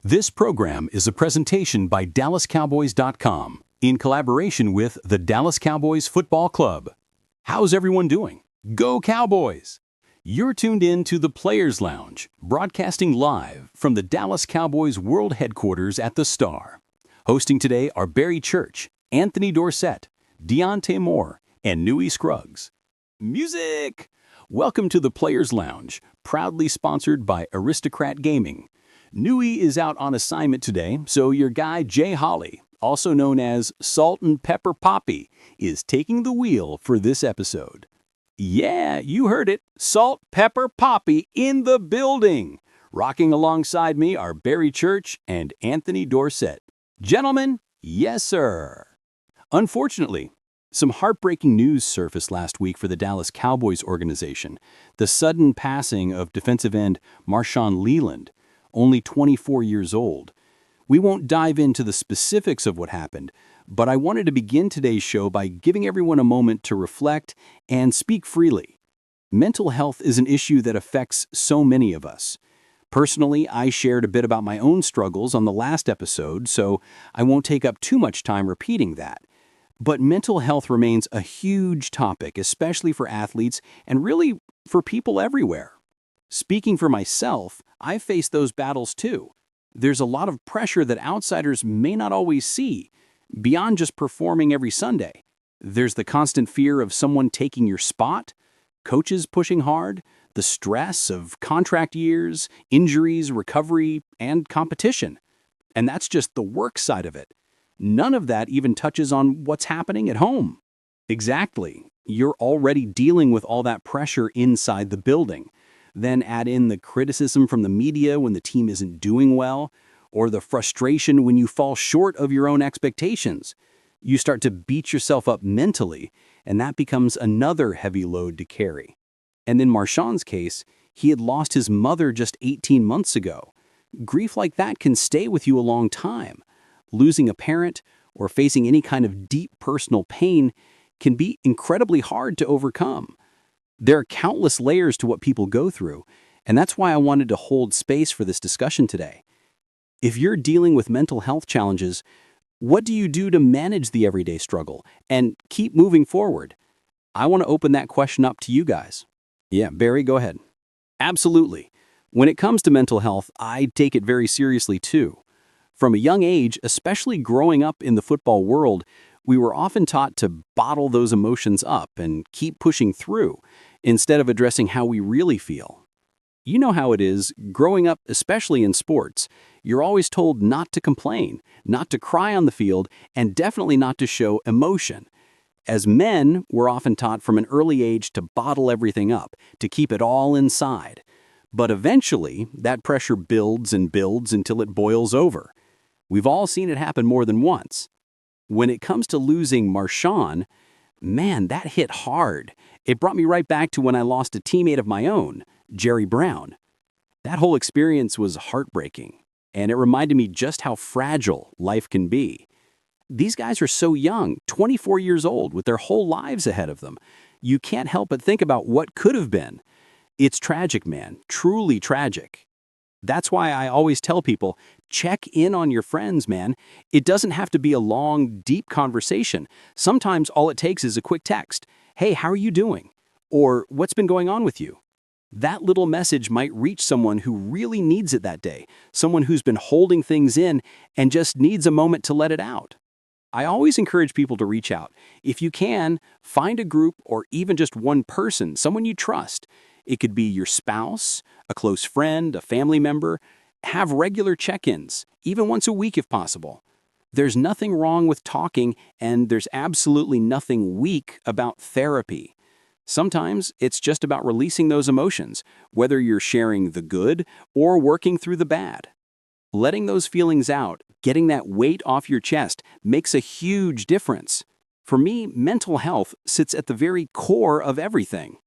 This program is a presentation by DallasCowboys.com in collaboration with the Dallas Cowboys Football Club. How's everyone doing? Go Cowboys! You're tuned in to the Players Lounge, broadcasting live from the Dallas Cowboys World Headquarters at the Star. Hosting today are Barry Church, Anthony Dorsett, Deontay Moore, and Nui Scruggs. Music! Welcome to the Players Lounge, proudly sponsored by Aristocrat Gaming. Nui is out on assignment today, so your guy Jay Holly, also known as Salt and Pepper Poppy, is taking the wheel for this episode. Yeah, you heard it, Salt, Pepper, Poppy in the building. Rocking alongside me are Barry Church and Anthony Dorsett. Gentlemen, yes sir. Unfortunately, some heartbreaking news surfaced last week for the Dallas Cowboys organization. The sudden passing of defensive end Marshon Neland, only 24 years old. We won't dive into the specifics of what happened, but I wanted to begin today's show by giving everyone a moment to reflect and speak freely. Mental health is an issue that affects so many of us. Personally, I shared a bit about my own struggles on the last episode, so I won't take up too much time repeating that. But mental health remains a huge topic, especially for athletes and really for people everywhere. Speaking for myself, I've faced those battles too. There's a lot of pressure that outsiders may not always see, beyond just performing every Sunday. There's the constant fear of someone taking your spot, coaches pushing hard, the stress of contract years, injuries, recovery, and competition. And that's just the work side of it. None of that even touches on what's happening at home. Exactly. You're already dealing with all that pressure inside the building. Then add in the criticism from the media when the team isn't doing well, or the frustration when you fall short of your own expectations. You start to beat yourself up mentally, and that becomes another heavy load to carry. And in Marshon's case, he had lost his mother just 18 months ago. Grief like that can stay with you a long time. Losing a parent or facing any kind of deep personal pain can be incredibly hard to overcome. There are countless layers to what people go through, and that's why I wanted to hold space for this discussion today. If you're dealing with mental health challenges, what do you do to manage the everyday struggle and keep moving forward? I want to open that question up to you guys. Yeah, Barry, go ahead. Absolutely. When it comes to mental health, I take it very seriously too. From a young age, especially growing up in the football world, we were often taught to bottle those emotions up and keep pushing through, instead of addressing how we really feel. You know how it is, growing up, especially in sports, you're always told not to complain, not to cry on the field, and definitely not to show emotion. As men, we're often taught from an early age to bottle everything up, to keep it all inside. But eventually, that pressure builds and builds until it boils over. We've all seen it happen more than once. When it comes to losing Marshon, man, that hit hard. It brought me right back to when I lost a teammate of my own, Jerry Brown. That whole experience was heartbreaking, and it reminded me just how fragile life can be. These guys are so young, 24 years old, with their whole lives ahead of them. You can't help but think about what could have been. It's tragic, man, truly tragic. That's why I always tell people, check in on your friends, man. It doesn't have to be a long, deep conversation. Sometimes all it takes is a quick text. Hey, how are you doing? Or what's been going on with you? That little message might reach someone who really needs it that day, someone who's been holding things in and just needs a moment to let it out. I always encourage people to reach out. If you can, find a group or even just one person, someone you trust. It could be your spouse, a close friend, a family member. Have regular check-ins, even once a week if possible. There's nothing wrong with talking, and there's absolutely nothing weak about therapy. Sometimes it's just about releasing those emotions, whether you're sharing the good or working through the bad. Letting those feelings out, getting that weight off your chest, makes a huge difference. For me, mental health sits at the very core of everything.